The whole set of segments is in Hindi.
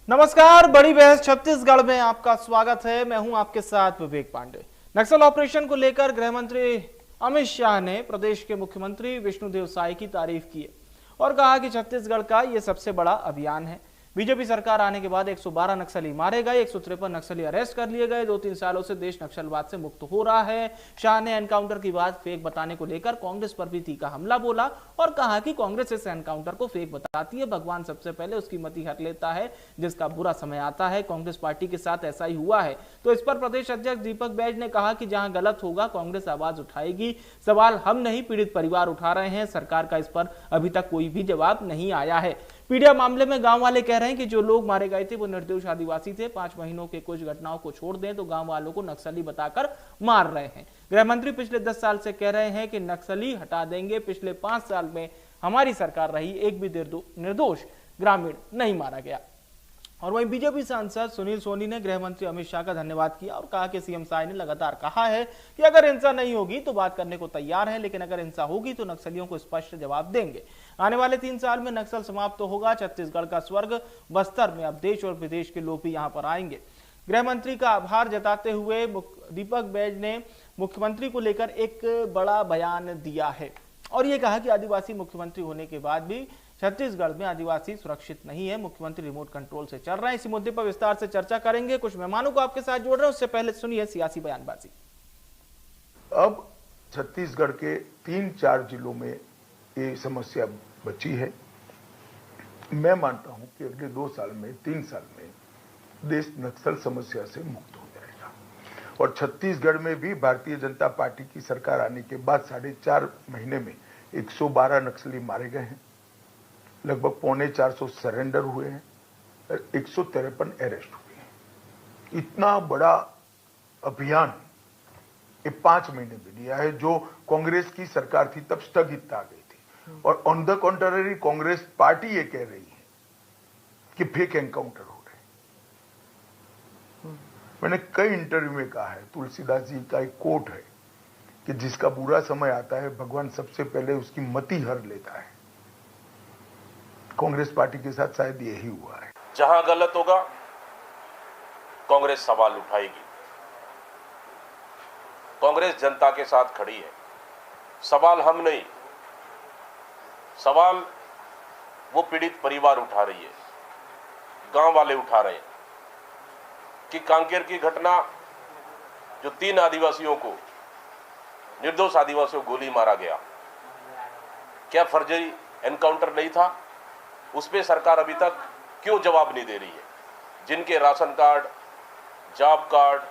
नमस्कार, बड़ी बहस छत्तीसगढ़ में आपका स्वागत है। मैं हूं आपके साथ विवेक पांडे। नक्सल ऑपरेशन को लेकर गृह मंत्री अमित शाह ने प्रदेश के मुख्यमंत्री विष्णुदेव साय की तारीफ की है और कहा कि छत्तीसगढ़ का यह सबसे बड़ा अभियान है। बीजेपी सरकार आने के बाद 112 नक्सली मारे गए, 153 नक्सली अरेस्ट कर लिए गए। 2-3 सालों से देश नक्सलवाद से मुक्त हो रहा है। शाह ने एनकाउंटर की बात फेक बताने को लेकर कांग्रेस पर भी तीखा हमला बोला और कहा कि कांग्रेस इस एनकाउंटर को फेक बताती है। भगवान सबसे पहले उसकी मति हर लेता है जिसका बुरा समय आता है। कांग्रेस पार्टी के साथ ऐसा ही हुआ है। तो इस पर प्रदेश अध्यक्ष दीपक बैज ने कहा कि जहां गलत होगा कांग्रेस आवाज उठाएगी। सवाल हम नहीं, पीड़ित परिवार उठा रहे हैं। सरकार का इस पर अभी तक कोई भी जवाब नहीं आया है। पीडिया मामले में गांव वाले कह रहे हैं कि जो लोग मारे गए थे वो निर्दोष आदिवासी थे। 5 महीनों के कुछ घटनाओं को छोड़ दें तो गांव वालों को नक्सली बताकर मार रहे हैं। गृह मंत्री पिछले 10 साल से कह रहे हैं कि नक्सली हटा देंगे। पिछले 5 साल में हमारी सरकार रही, एक भी निर्दोष ग्रामीण नहीं मारा गया। और वहीं बीजेपी सांसद सुनील सोनी ने गृह मंत्री अमित शाह का धन्यवाद किया और कहा कि सीएम साय ने लगातार कहा है कि अगर हिंसा नहीं होगी तो बात करने को तैयार है, लेकिन अगर हिंसा होगी तो नक्सलियों को स्पष्ट जवाब देंगे। आने वाले 3 साल में नक्सल समाप्त तो होगा। छत्तीसगढ़ का स्वर्ग बस्तर में अब देश और विदेश के लोग भी यहां पर आएंगे। गृह मंत्री का आभार जताते हुए दीपक बैज ने मुख्यमंत्री को लेकर एक बड़ा बयान दिया है और ये कहा कि आदिवासी मुख्यमंत्री होने के बाद भी छत्तीसगढ़ में आदिवासी सुरक्षित नहीं है। मुख्यमंत्री रिमोट कंट्रोल से चल रहे हैं। इसी मुद्दे पर विस्तार से चर्चा करेंगे। कुछ मेहमानों को आपके साथ जोड़ रहे हैं, उससे पहले सुनिए सियासी बयानबाजी। अब छत्तीसगढ़ के 3-4 जिलों में ये समस्या बची है। मैं मानता हूं कि अगले 2 साल में, 3 साल में देश नक्सल समस्या से मुक्त हो जाएगा और छत्तीसगढ़ में भी भारतीय जनता पार्टी की सरकार आने के बाद 4.5 महीने में 112 नक्सली मारे गए हैं, लगभग 450 सरेंडर हुए हैं और 153 अरेस्ट हुए हैं। इतना बड़ा अभियान ये 5 महीने में लिया है। जो कांग्रेस की सरकार थी तब स्थगित आ गई थी और on the contrary Congress party ये कह रही है कि फेक एनकाउंटर हो रहे। मैंने कई इंटरव्यू में कहा है, तुलसीदास जी का एक कोट है कि जिसका बुरा समय आता है भगवान सबसे पहले उसकी मति हर लेता है। कांग्रेस पार्टी के साथ शायद यही हुआ है। जहां गलत होगा कांग्रेस सवाल उठाएगी। कांग्रेस जनता के साथ खड़ी है। सवाल हम नहीं, सवाल वो पीड़ित परिवार उठा रही है, गांव वाले उठा रहे हैं कि कांकेर की घटना जो 3 आदिवासियों को, निर्दोष आदिवासियों को गोली मारा गया, क्या फर्जी एनकाउंटर नहीं था? उस पर सरकार अभी तक क्यों जवाब नहीं दे रही है? जिनके राशन कार्ड, जॉब कार्ड,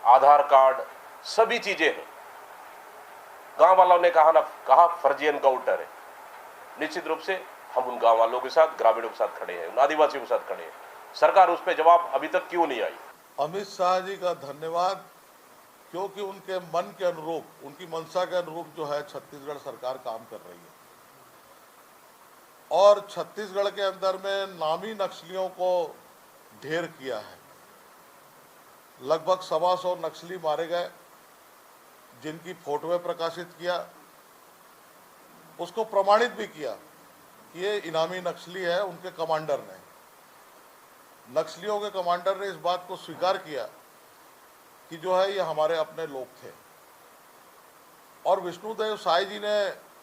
आधार कार्ड, सभी चीजें हैं। गांव वालों ने कहा फर्जी एनकाउंटर है। निश्चित रूप से हम उन गांव वालों के साथ, ग्रामीणों के साथ खड़े हैं, उन आदिवासियों के साथ खड़े हैं। सरकार उस पर जवाब अभी तक क्यों नहीं आई? अमित शाह जी का धन्यवाद, क्योंकि उनके मन के अनुरूप, उनकी मंशा के अनुरूप जो है छत्तीसगढ़ सरकार काम कर रही है और छत्तीसगढ़ के अंदर में नामी नक्सलियों को ढेर किया है। लगभग 125 नक्सली मारे गए, जिनकी फोटोएं प्रकाशित किया, उसको प्रमाणित भी किया कि ये इनामी नक्सली है। उनके कमांडर ने, नक्सलियों के कमांडर ने इस बात को स्वीकार किया कि जो है ये हमारे अपने लोग थे और विष्णुदेव साय जी ने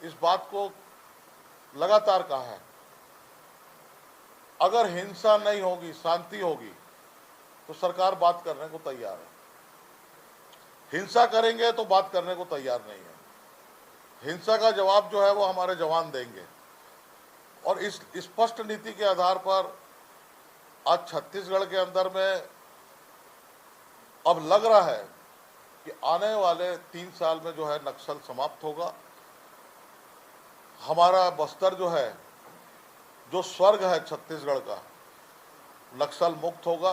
इस बात को लगातार कहा है, अगर हिंसा नहीं होगी, शांति होगी तो सरकार बात करने को तैयार है। हिंसा करेंगे तो बात करने को तैयार नहीं है। हिंसा का जवाब जो है वो हमारे जवान देंगे और इस स्पष्ट नीति के आधार पर आज छत्तीसगढ़ के अंदर में अब लग रहा है कि आने वाले 3 साल में जो है नक्सल समाप्त होगा। हमारा बस्तर जो है, जो स्वर्ग है छत्तीसगढ़ का, नक्सल मुक्त होगा।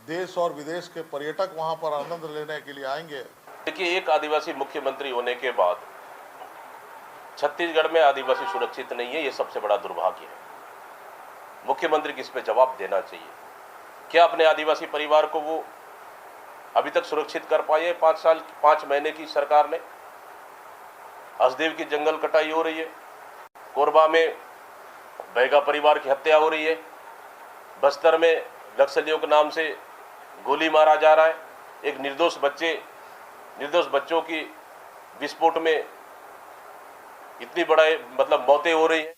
देश और विदेश के पर्यटक वहां पर आनंद लेने के लिए आएंगे। देखिए, एक आदिवासी मुख्यमंत्री होने के बाद छत्तीसगढ़ में आदिवासी सुरक्षित नहीं है, ये सबसे बड़ा दुर्भाग्य है। मुख्यमंत्री किस पे जवाब देना चाहिए? क्या अपने आदिवासी परिवार को वो अभी तक सुरक्षित कर पाए? 5 महीने की सरकार ने हसदेव की जंगल कटाई हो रही है, कोरबा में बैगा परिवार की हत्या हो रही है, बस्तर में नक्सलियों के नाम से गोली मारा जा रहा है, एक निर्दोष बच्चों की विस्फोट में इतनी बड़ा मतलब मौतें हो रही हैं।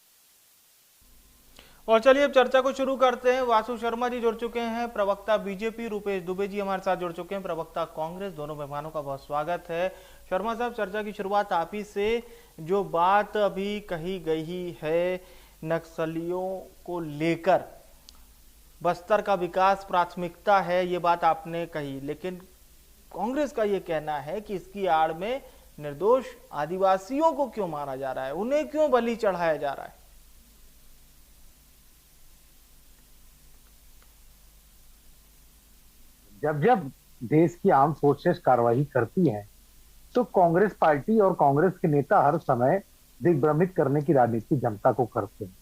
और चलिए अब चर्चा को शुरू करते हैं। वासु शर्मा जी जुड़ चुके हैं, प्रवक्ता बीजेपी, रुपेश दुबे जी हमारे साथ जुड़ चुके हैं, प्रवक्ता कांग्रेस। दोनों मेहमानों का बहुत स्वागत है। शर्मा साहब, चर्चा की शुरुआत आप ही से। जो बात अभी कही गई है नक्सलियों को लेकर, बस्तर का विकास प्राथमिकता है, ये बात आपने कही, लेकिन कांग्रेस का ये कहना है कि इसकी आड़ में निर्दोष आदिवासियों को क्यों मारा जा रहा है, उन्हें क्यों बलि चढ़ाया जा रहा है? जब जब देश की आर्म फोर्सेस कार्रवाई करती हैं तो कांग्रेस पार्टी और कांग्रेस के नेता हर समय दिग्भ्रमित करने की राजनीति जनता को करते हैं।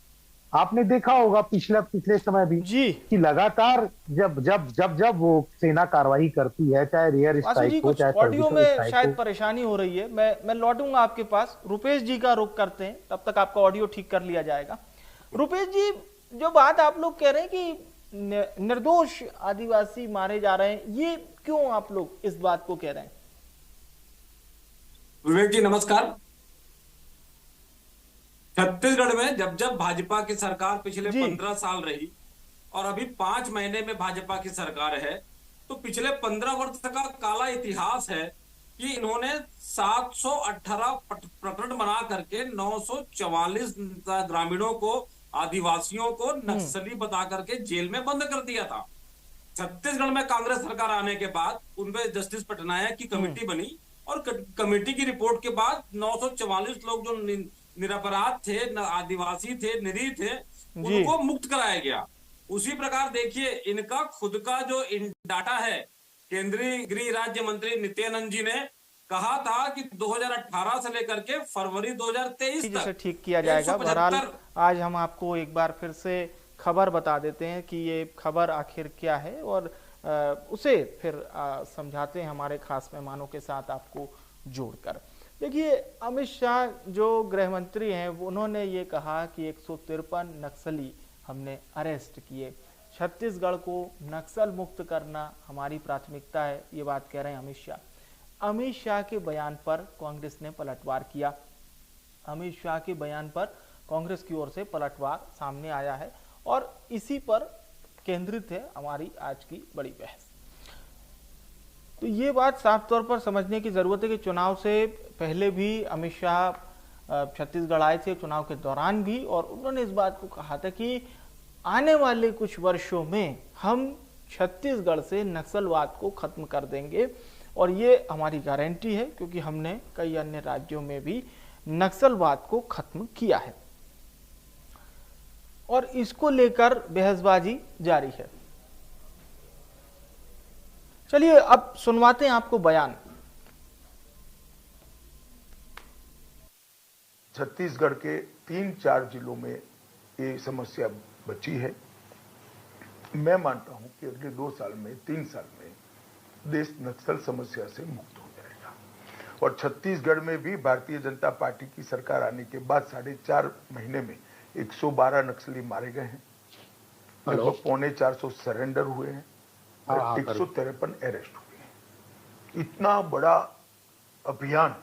आपने देखा होगा पिछले समय भी जी कि लगातार जब वो सेना कार्रवाई करती है, चाहे रियर स्ट्राइक हो, चाहे ऑडियो में शायद परेशानी हो रही है। मैं लौटूंगा आपके पास। रुपेश जी का रुख करते हैं, तब तक आपका ऑडियो ठीक कर लिया जाएगा। रुपेश जी, जो बात आप लोग कह रहे हैं कि निर्दोष आदिवासी मारे जा रहे हैं, ये क्यों आप लोग इस बात को कह रहे हैं? विवेक जी नमस्कार। छत्तीसगढ़ में जब जब भाजपा की सरकार पिछले 15 साल रही और अभी 5 महीने में भाजपा की सरकार है, तो पिछले 15 वर्ष का काला इतिहास है कि इन्होंने 718 प्रकरण बना करके 944 ग्रामीणों को, आदिवासियों को नक्सली बता करके जेल में बंद कर दिया था। छत्तीसगढ़ में कांग्रेस सरकार आने के बाद उनपे जस्टिस पटनायक की कमेटी बनी और कमेटी की रिपोर्ट के बाद 944 लोग जो निरपराध थे, आदिवासी थे, निरीह थे, उनको मुक्त कराया गया। उसी प्रकार देखिए, इनका खुद का जो डाटा है, केंद्रीय गृह राज्य मंत्री नित्यानंद जी ने कहा था कि 2018 से लेकर के फरवरी 2023 तक ठीक किया जाएगा। बहरहाल आज हम आपको एक बार फिर से खबर बता देते हैं कि ये खबर आखिर क्या है और उसे फिर समझाते हैं हमारे खास मेहमानों के साथ आपको जोड़कर। देखिए, अमित शाह जो गृह मंत्री हैं, उन्होंने ये कहा कि 153 नक्सली हमने अरेस्ट किए, छत्तीसगढ़ को नक्सल मुक्त करना हमारी प्राथमिकता है, ये बात कह रहे हैं अमित शाह। अमित शाह के बयान पर कांग्रेस ने पलटवार किया। अमित शाह के बयान पर कांग्रेस की ओर से पलटवार सामने आया है और इसी पर केंद्रित है हमारी आज की बड़ी बहस। तो ये बात साफ तौर पर समझने की जरूरत है कि चुनाव से पहले भी अमित शाह छत्तीसगढ़ आए थे, चुनाव के दौरान भी, और उन्होंने इस बात को कहा था कि आने वाले कुछ वर्षों में हम छत्तीसगढ़ से नक्सलवाद को खत्म कर देंगे और ये हमारी गारंटी है, क्योंकि हमने कई अन्य राज्यों में भी नक्सलवाद को खत्म किया है और इसको लेकर बहसबाजी जारी है। चलिए अब सुनवाते हैं आपको बयान। छत्तीसगढ़ के 3-4 जिलों में ये समस्या बची है। मैं मानता हूं कि अगले 2 साल में, 3 साल में देश नक्सल समस्या से मुक्त हो जाएगा और छत्तीसगढ़ में भी भारतीय जनता पार्टी की सरकार आने के बाद 4.5 महीने में 112 नक्सली मारे गए हैं, लगभग 450 सरेंडर हुए हैं और 153 अरेस्ट हुए हैं। इतना बड़ा अभियान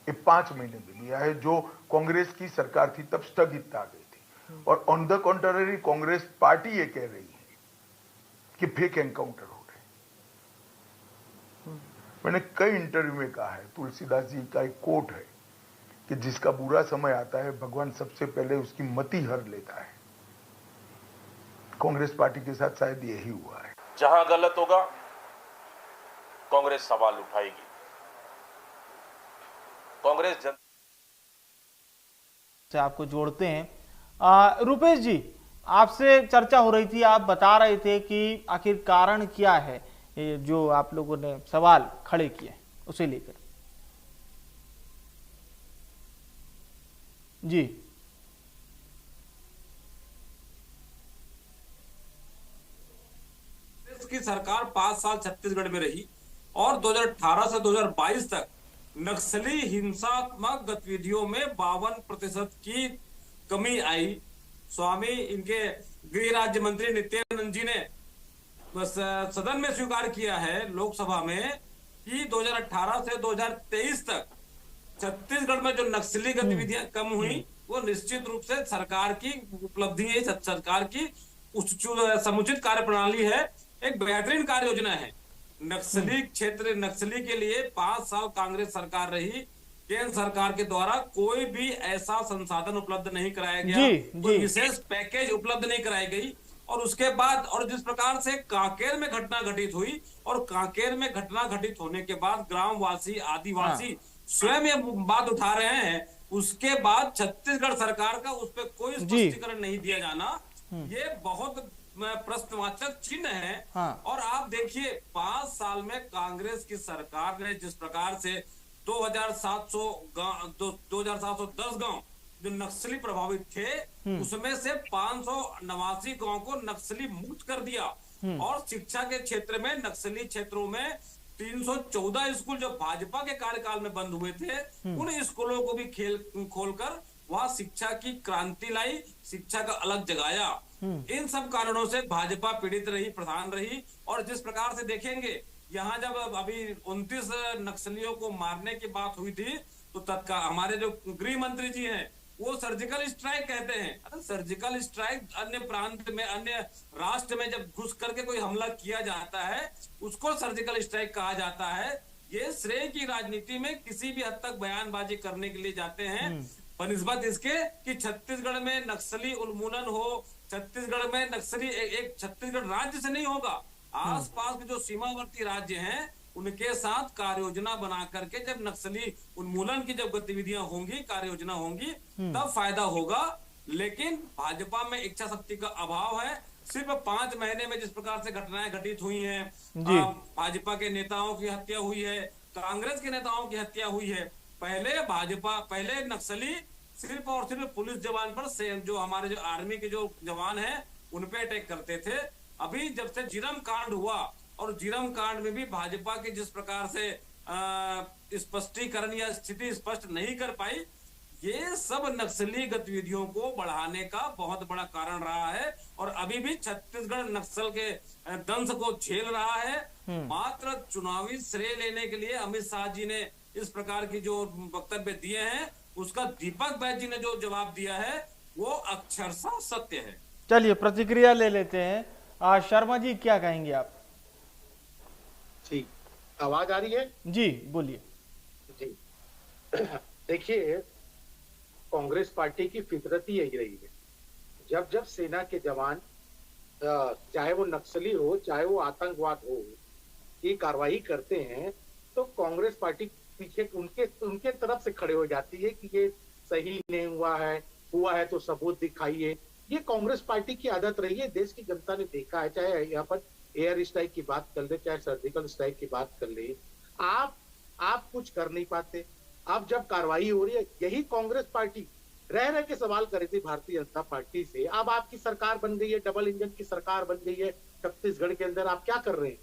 ये 5 महीने में लिया है। जो कांग्रेस की सरकार थी तब स्थगित आ गई थी और on the contrary Congress party ये कह रही है कि फेक एनकाउंटर हो रहे। मैंने कई इंटरव्यू में कहा है, तुलसीदास जी का एक कोट है कि जिसका बुरा समय आता है भगवान सबसे पहले उसकी मति हर लेता है। कांग्रेस पार्टी के साथ शायद यही हुआ है। जहां गलत होगा कांग्रेस सवाल उठाएगी। कांग्रेस से आपको जोड़ते हैं। रुपेश जी, आपसे चर्चा हो रही थी, आप बता रहे थे कि आखिर कारण क्या है जो आप लोगों ने सवाल खड़े किए, उसे लेकर। जी, की सरकार 5 साल छत्तीसगढ़ में रही और 2018 से 2022 तक नक्सली हिंसात्मक गतिविधियों में 52% की कमी आई। स्वामी इनके गृह राज्य मंत्री नित्यानंद जी ने बस सदन में स्वीकार किया है, लोकसभा में, कि 2018 से 2023 तक छत्तीसगढ़ में जो नक्सली गतिविधियां कम हुई वो निश्चित रूप से सरकार की उपलब्धि है, सरकार की समुचित कार्य प्रणाली है, एक बेहतरीन कार्य योजना है। नक्सली क्षेत्र, नक्सली के लिए 5 साल कांग्रेस सरकार रही, केंद्र सरकार के द्वारा कोई भी ऐसा संसाधन उपलब्ध नहीं कराया गया, कोई विशेष पैकेज उपलब्ध नहीं कराई गई। और उसके बाद, और जिस प्रकार से कांकेर में घटना घटित हुई, और कांकेर में घटना घटित होने के बाद ग्रामवासी, आदिवासी स्वयं ये बात उठा रहे हैं, उसके बाद छत्तीसगढ़ सरकार का उस पर कोई स्पष्टीकरण नहीं दिया जाना, ये बहुत प्रश्नवाचक चिन्ह है। और आप देखिए 5 साल में कांग्रेस की सरकार ने जिस प्रकार से 2710 गांव जो नक्सली प्रभावित थे, उसमें से 589 गांव को नक्सली मुक्त कर दिया। और शिक्षा के क्षेत्र में, नक्सली क्षेत्रों में 314 स्कूल जो भाजपा के कार्यकाल में बंद हुए थे, उन स्कूलों को भी खोलकर वहां शिक्षा की क्रांति लाई, शिक्षा का अलग जगाया। इन सब कारणों से भाजपा पीड़ित रही, प्रधान रही। और जिस प्रकार से देखेंगे, यहाँ जब अभी 29 नक्सलियों को मारने की बात हुई थी, तो तत्काल हमारे जो गृह मंत्री जी हैं वो सर्जिकल स्ट्राइक कहते हैं। अरे सर्जिकल स्ट्राइक अन्य प्रांत में, अन्य राष्ट्र में जब घुस करके कोई हमला किया जाता है, उसको सर्जिकल स्ट्राइक कहा जाता है। ये श्रेय की राजनीति में किसी भी हद तक बयानबाजी करने के लिए जाते हैं, बनिस्बत इसके कि छत्तीसगढ़ में नक्सली उन्मूलन हो, छत्तीसगढ़ में नक्सली एक छत्तीसगढ़ राज्य से नहीं होगा, आसपास के जो सीमावर्ती राज्य हैं उनके साथ कार्य योजना बना करके जब नक्सली उन्मूलन की जब गतिविधियां होंगी, कार्य योजना होंगी, तब फायदा होगा। लेकिन भाजपा में इच्छा शक्ति का अभाव है। सिर्फ 5 महीने में जिस प्रकार से घटनाएं घटित हुई हैं, भाजपा के नेताओं की हत्या हुई है, कांग्रेस के नेताओं की हत्या हुई है। पहले नक्सली सिर्फ और सिर्फ पुलिस जवान पर से, जो हमारे जो आर्मी के जो जवान हैं उन पे अटैक करते थे। अभी जब से जिरम कांड हुआ, और जिरम कांड में भी भाजपा के जिस प्रकार से स्पष्टीकरण या स्थिति स्पष्ट नहीं कर पाई, ये सब नक्सली गतिविधियों को बढ़ाने का बहुत बड़ा कारण रहा है। और अभी भी छत्तीसगढ़ नक्सल के दंश को झेल रहा है। मात्र चुनावी श्रेय लेने के लिए अमित शाह जी ने इस प्रकार की जो वक्तव्य दिए हैं, उसका दीपक बैज जी ने जो जवाब दिया है वो अक्षरशः सत्य है। चलिए प्रतिक्रिया ले लेते हैं। शर्मा जी क्या कहेंगे आप? जी, आवाज आ रही है? जी बोलिए। जी देखिए, कांग्रेस पार्टी की फितरत ही यही रही है। जब जब सेना के जवान, चाहे वो नक्सली हो, चाहे वो आतंकवाद हो, ये कार्रवाई करते हैं, तो कांग्रेस पार्टी पीछे उनके तरफ से खड़े हो जाती है कि ये सही नहीं हुआ है तो सबूत दिखाइए। ये कांग्रेस पार्टी की आदत रही है, देश की जनता ने देखा है। चाहे यहाँ पर एयर स्ट्राइक की बात कर ले, चाहे सर्जिकल स्ट्राइक की बात कर ले, आप कुछ कर नहीं पाते। अब जब कार्रवाई हो रही है, यही कांग्रेस पार्टी रह के सवाल कर रही थी भारतीय जनता पार्टी से। अब आपकी सरकार बन गई है, डबल इंजन की सरकार बन गई है छत्तीसगढ़ के अंदर, आप क्या कर रहे हैं?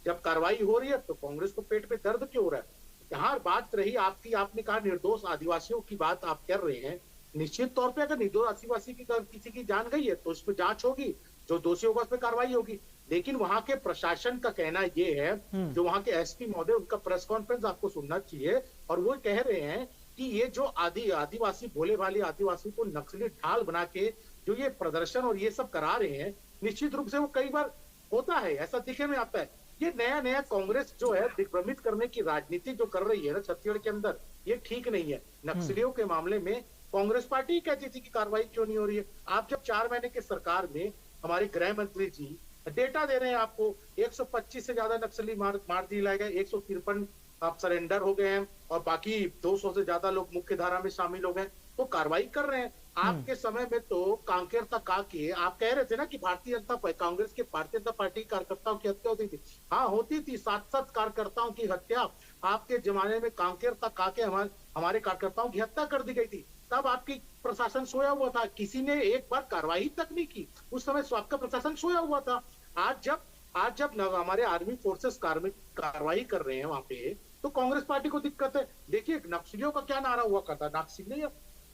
जब कार्रवाई हो रही है तो कांग्रेस को पेट पे दर्द क्यों हो रहा है? यहाँ बात रही आपकी, आपने कहा निर्दोष आदिवासियों की बात आप कर रहे हैं। निश्चित तौर पे अगर निर्दोष आदिवासी की किसी की जान गई है तो उस पर जांच होगी, जो दोषी होगा उस पर कार्रवाई होगी। लेकिन वहां के प्रशासन का कहना ये है, जो वहां के एसपी महोदय, उनका प्रेस कॉन्फ्रेंस आपको सुनना चाहिए, और वो कह रहे हैं कि ये जो आदिवासी भोले भाले आदिवासी को नक्सली ढाल बना के जो ये प्रदर्शन और ये सब करा रहे हैं, निश्चित रूप से वो कई बार होता है, ऐसा दिखने में आता है। ये नया कांग्रेस जो है दिग्भ्रमित करने की राजनीति जो कर रही है ना छत्तीसगढ़ के अंदर, ये ठीक नहीं है। नक्सलियों के मामले में कांग्रेस पार्टी कहती थी कि कार्रवाई क्यों नहीं हो रही है। आप जब 4 महीने के सरकार में, हमारे गृह मंत्री जी डेटा दे रहे हैं आपको, 125 से ज्यादा नक्सली मार दिए लाए गए, 153 आप सरेंडर हो गए हैं, और बाकी 200 से ज्यादा लोग मुख्य धारा में शामिल हो गए, तो कार्रवाई कर रहे हैं। आपके समय में तो कांकेर तक आके आप कह रहे थे ना कि कांग्रेस के भारतीय जनता पार्टी कार्यकर्ताओं की हत्या होती थी। हाँ होती थी, 7 कार्यकर्ताओं की हत्या आपके जमाने में कांकेर तक आके हमारे कार्यकर्ताओं की हत्या कर दी गई थी। तब आपकी प्रशासन सोया हुआ था, किसी ने एक बार कार्रवाई तक नहीं की। उस समय आपका प्रशासन सोया हुआ था। आज जब हमारे आर्मी फोर्सेस कार्रवाई कर रहे हैं वहां पे, तो कांग्रेस पार्टी को दिक्कत है। देखिए नक्सलियों का क्या नारा हुआ करता,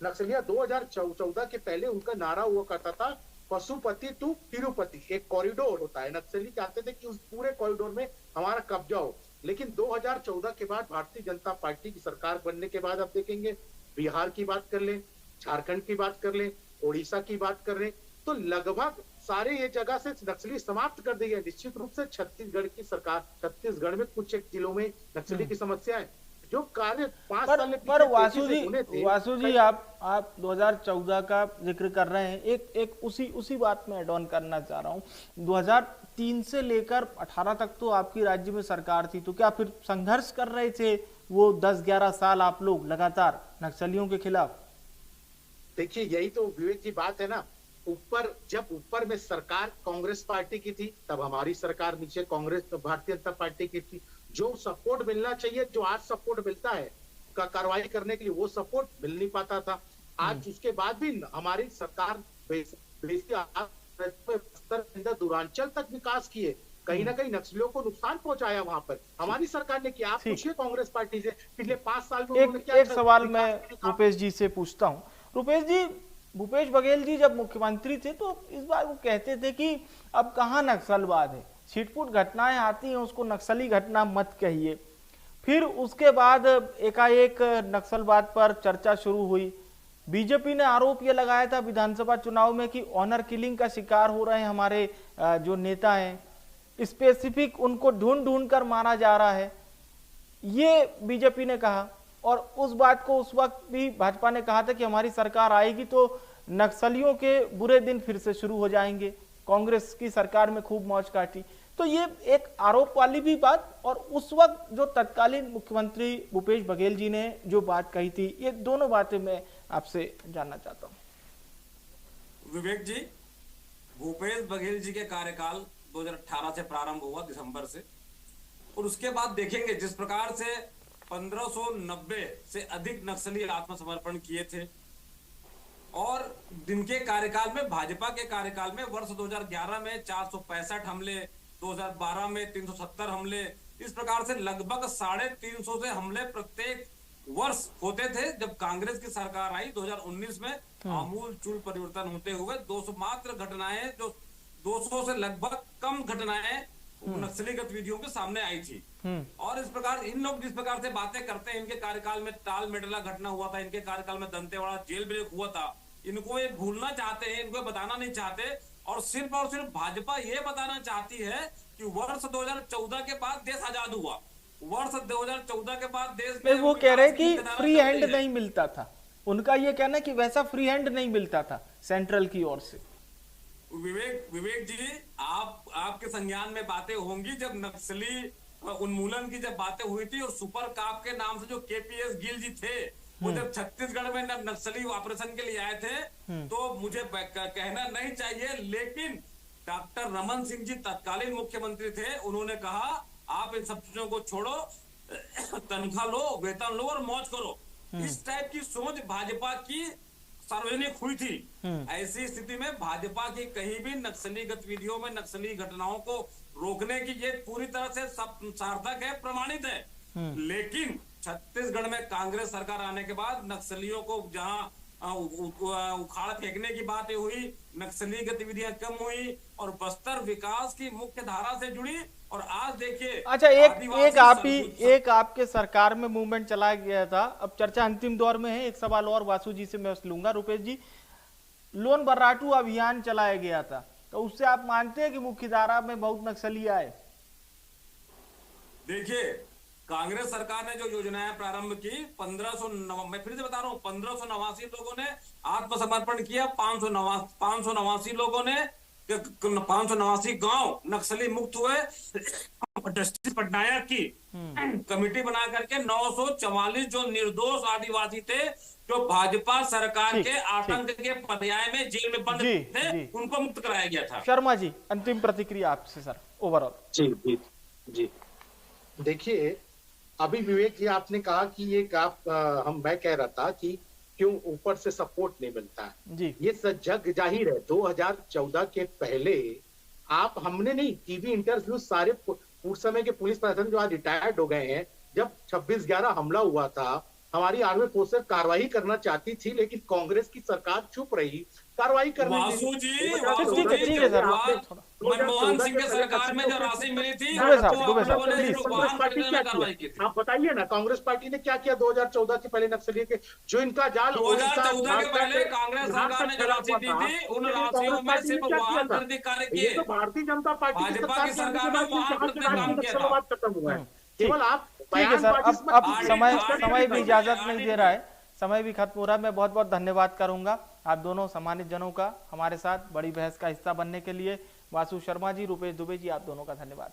नक्सलिया 2014 के पहले उनका नारा हुआ करता था पशुपति टू तिरुपति, एक कॉरिडोर होता है। नक्सली चाहते थे कि उस पूरे कॉरिडोर में हमारा कब्जा हो। लेकिन 2014 के बाद भारतीय जनता पार्टी की सरकार बनने के बाद आप देखेंगे, बिहार की बात कर लें, झारखंड की बात कर लें, ओडिशा की बात कर लें, तो लगभग सारे ये जगह से नक्सली समाप्त कर दी है। निश्चित रूप से छत्तीसगढ़ की सरकार, छत्तीसगढ़ में कुछ एक जिलों में नक्सली की समस्या है। जो कार्य 5 साल पर वासु जी आप 2014 का जिक्र कर रहे हैं, एक उसी बात में एड ऑन करना चाह रहा हूं। 2003 से लेकर 18 तक तो आपकी राज्य में सरकार थी, तो क्या फिर संघर्ष कर रहे थे वो 10-11 साल आप लोग लगातार नक्सलियों के खिलाफ? देखिए, यही तो विवेक की बात है ना। जब ऊपर में सरकार कांग्रेस पार्टी की थी, तब हमारी सरकार नीचे कांग्रेस भारतीय जनता पार्टी की थी। जो सपोर्ट मिलना चाहिए, जो आज सपोर्ट मिलता है का कार्रवाई करने के लिए, वो सपोर्ट मिल नहीं पाता था। आज उसके बाद भी हमारी सरकार दूरांचल तक विकास किए, कहीं ना कहीं नक्सलियों को नुकसान पहुंचाया वहां पर हमारी सरकार ने किया। आप पूछिए कांग्रेस पार्टी से पिछले 5 साल में एक सवाल मैं रुपेश जी से पूछता हूँ। रुपेश जी, भूपेश बघेल जी जब मुख्यमंत्री थे तो इस बार वो कहते थे कि अब कहाँ नक्सलवाद है, छिटपुट घटनाएं आती हैं उसको नक्सली घटना मत कहिए। फिर उसके बाद एकाएक नक्सलवाद पर चर्चा शुरू हुई। बीजेपी ने आरोप यह लगाया था विधानसभा चुनाव में कि ऑनर किलिंग का शिकार हो रहे हैं हमारे जो नेता हैं, स्पेसिफिक उनको ढूंढ कर मारा जा रहा है, ये बीजेपी ने कहा। और उस बात को उस वक्त भी भाजपा ने कहा था कि हमारी सरकार आएगी तो नक्सलियों के बुरे दिन फिर से शुरू हो जाएंगे। कांग्रेस की सरकार में खूब मौज काटी। तो ये एक आरोप वाली भी बात, और उस वक्त जो तत्कालीन मुख्यमंत्री भूपेश बघेल जी ने जो बात कही थी, ये दोनों बातें मैं आपसे जानना चाहता हूं। विवेक जी, भूपेश बघेल जी के कार्यकाल 2018 से प्रारंभ हुआ, दिसंबर से, और उसके बाद देखेंगे जिस प्रकार से 1590 से अधिक नक्सली आत्मसमर्पण किए थे, और जिनके कार्यकाल में, भाजपा के कार्यकाल में वर्ष 2011 में 465 हमले, 2012 में 370 हमले, इस प्रकार से लगभग 350 से हमले प्रत्येक वर्ष होते थे। जब कांग्रेस की सरकार आई 2019 में आमूल चूल परिवर्तन होते हुए 200 मात्र घटनाएं, जो 200 से लगभग कम घटनाएं नक्सली गतिविधियों के सामने आई थी। और इस प्रकार इन लोग जिस प्रकार से बातें करते हैं, इनके कार्यकाल में टाल मेडला घटना हुआ था, इनके कार्यकाल में दंतेवाड़ा जेल ब्रेक हुआ था, इनको ये भूलना चाहते हैं, इनको बताना नहीं चाहते। और सिर्फ भाजपा ये बताना चाहती है कि वर्ष 2014 के बाद देश आजाद हुआ, वर्ष 2014 के बाद देश में वो कह रहे कि फ्री हैंड नहीं मिलता था। उनका ये कहना कि वैसा फ्री हैंड नहीं मिलता था सेंट्रल की ओर से। विवेक जी, आपके संज्ञान में बातें होंगी जब नक्सली उन्मूलन की जब बातें हुई थी और सुपर काप के नाम से जो केपीएस गिल जी थे, वो जब छत्तीसगढ़ में नक्सली ऑपरेशन के लिए आए थे, तो मुझे कहना नहीं चाहिए, लेकिन डॉक्टर रमन सिंह जी तत्कालीन मुख्यमंत्री थे, उन्होंने कहा आप इन सब चीजों को छोड़ो, तनख्वाह लो, वेतन लो और मौज करो। इस टाइप की सोच भाजपा की सार्वजनिक हुई थी। ऐसी स्थिति में भाजपा की कहीं भी नक्सली गतिविधियों में, नक्सली घटनाओं को रोकने की ये पूरी तरह से सार्थक है, प्रमाणित है। लेकिन छत्तीसगढ़ में कांग्रेस सरकार आने के बाद नक्सलियों को जहां उखाड़ फेंकने की बातें हुई, नक्सली गतिविधियां कम हुई और बस्तर विकास की मुख्य धारा से जुड़ी। और आज देखिए, अच्छा, एक आपके सरकार में मूवमेंट चला गया था, अब चर्चा अंतिम दौर में है। एक सवाल और वासु जी से मैं लूंगा। रुपेश जी, लोन बर्राटू अभियान चलाया गया था, तो उससे आप मानते हैं कि मुख्यधारा में बहुत नक्सली आए? देखिए, कांग्रेस सरकार ने जो योजनाएं प्रारंभ की, 1589, मैं फिर से बता रहा हूं, 1589 लोगों ने आत्मसमर्पण किया, 589 लोगों ने, 589 गांव नक्सली मुक्त हुए। जस्टिस पटनायक की कमेटी बना करके 944 जो निर्दोष आदिवासी थे, जो भाजपा सरकार के आतंक के पर्याय में जेल में बंद थे, उनको मुक्त कराया गया था। शर्मा जी, अंतिम प्रतिक्रिया आपसे सर, ओवरऑल। जी, देखिए, अभी विवेक जी आपने कहा कि ये मैं कह रहा था कि क्यों ऊपर से सपोर्ट नहीं मिलता है जी। ये जग जाहिर है, 2014 के पहले हमने नहीं, टीवी इंटरव्यू सारे उस समय के पुलिस प्रशासन जो आज रिटायर्ड हो गए हैं, जब 26/11 हमला हुआ था हमारी आर्मी फोर्सेस कार्रवाई करना चाहती थी, लेकिन कांग्रेस की सरकार चुप रही, कार्रवाई करने वासु जी, ठीक है सर, मनमोहन सिंह के सरकार में जो राशि मिली थी दुबे साहब, तो दुबे आप साहब, लोगों ने प्लीज। सिर्फ कांग्रेस वाहन पार्टी खरीदने क्या में कार्रवाई की किया? थी। आप बताइए ना, कांग्रेस पार्टी ने क्या किया 2014 के पहले नक्सलियों के, जो इनका जाल 2014 के पहले कांग्रेस सरकार ने जो राशि दी थी, उन राशियों में सिर्फ वाहन खरीदी कार्य ये किए। तो भारतीय जनता पार्टी की भाजपा की सरकार में वाहन खरीदी काम किया था। नक्सलवाद खत्म हुआ है। केवल आप ठीक है सर, अब समय भी इजाजत नहीं दे रहा है, समय भी खत्म हो रहा है। मैं बहुत बहुत धन्यवाद करूंगा आप दोनों सम्मानित जनों का हमारे साथ बड़ी बहस का हिस्सा बनने के लिए। वासु शर्मा जी, रूपेश दुबे जी, आप दोनों का धन्यवाद।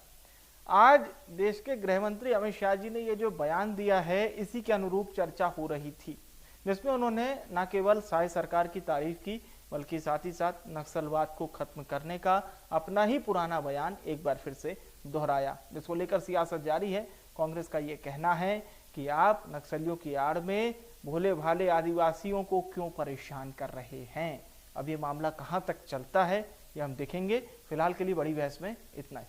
आज देश के गृह मंत्री अमित शाह जी ने ये जो बयान दिया है, इसी के अनुरूप चर्चा हो रही थी, जिसमें उन्होंने न केवल शाह सरकार की तारीफ की, बल्कि साथ ही साथ नक्सलवाद को खत्म करने का अपना ही पुराना बयान एक बार फिर से दोहराया, जिसको लेकर सियासत जारी है। कांग्रेस का ये कहना है कि आप नक्सलियों की आड़ में भोले भाले आदिवासियों को क्यों परेशान कर रहे हैं। अब ये मामला कहां तक चलता है ये हम देखेंगे। फिलहाल के लिए बड़ी बहस में इतना ही।